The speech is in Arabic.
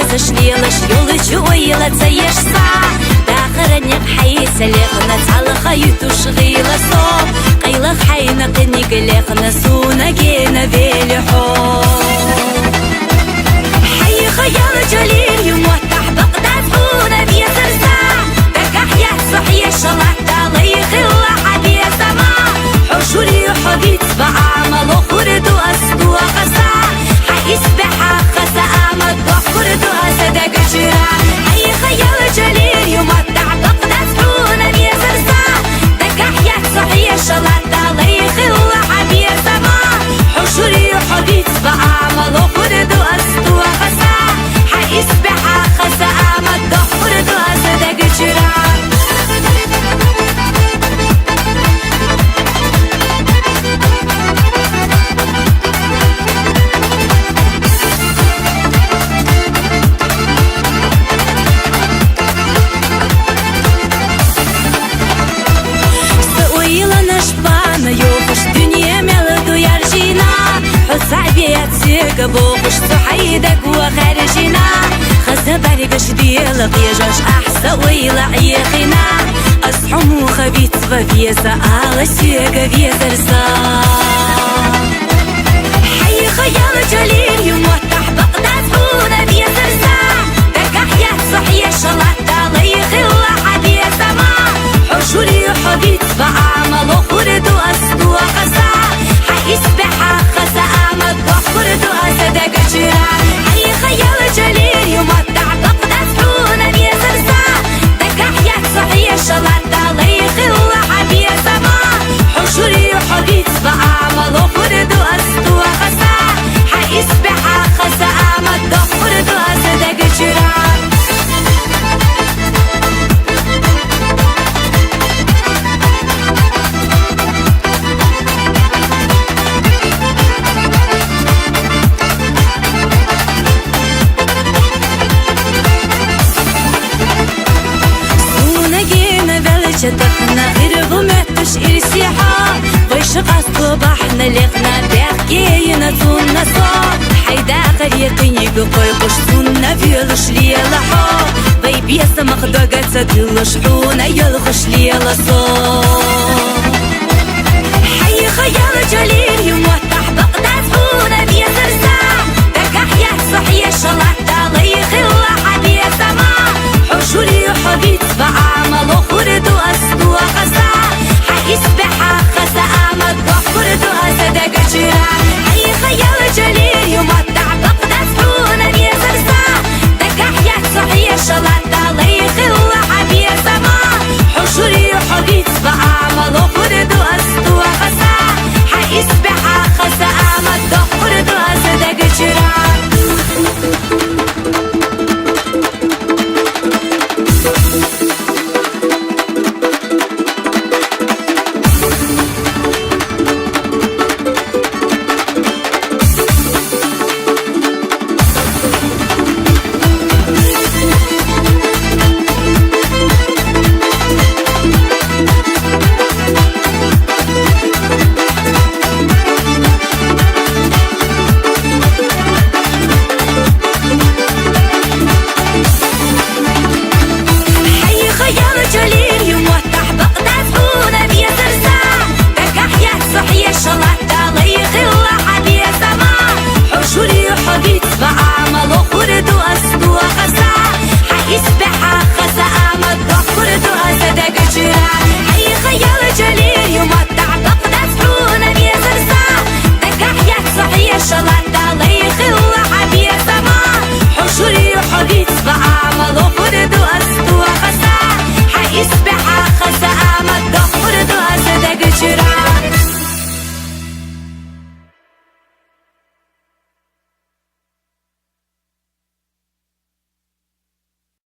بيزش ليلش يولج ويلا تسيش صا داخرني بحيس ليخنا تعلق يتوش غيلا صوب قيلق حينا قني قليقنا سونا جينا بيلحو حي خيال جليل يموتح بقدات هونا بيزر سا دكح يحصح يشلح تالي خلا حدي سما حشوري حبيت بعمل خرد وأسدو خسا حيسبح خسا أمد خرد وأسدق جرا حي خيال جليل يمتع بقدات هونا بيزر سا دكح يحصح يشلح تالي خلا حدي سما حشوري حبيت بعمل خرد وأسدو خسا حيسبح خسا أمد خرد وأسدق جرا بوقش صحيدك وخارجنا خزة برقش ديالك يجاش أحسا ويلا عيقنا أصحم وخبيت بفيسا على سيقا بيزرسا حي خيال جليل يموتح بقدات هونا بيزرسا دكح يحصح يشلح تالي خلا حدي سما حشوري حبيت بعمل خرد وأسدو خسا حيسبح خسا أمد خرد وأسدق جرا حي خيال جليل يمتع بقدات هونا بيزرسا دكح يحصح يشلح تالي خلا حدي سما حشوري حبيت بعمل خرد وأسدو خسا حيسبح خسا أمد خرد وأسدق جرا دخنا غير بمتش إرسيحا ويش قصد بحنا لغنا بيحكينا تونا صار حيدا غريقيني بقيقش تونا بيلش ليلحا بيبيسا مخدقات تدلش حونا يلغش ليلصار حي خيال جليل يموتح بقدات هونا بيسا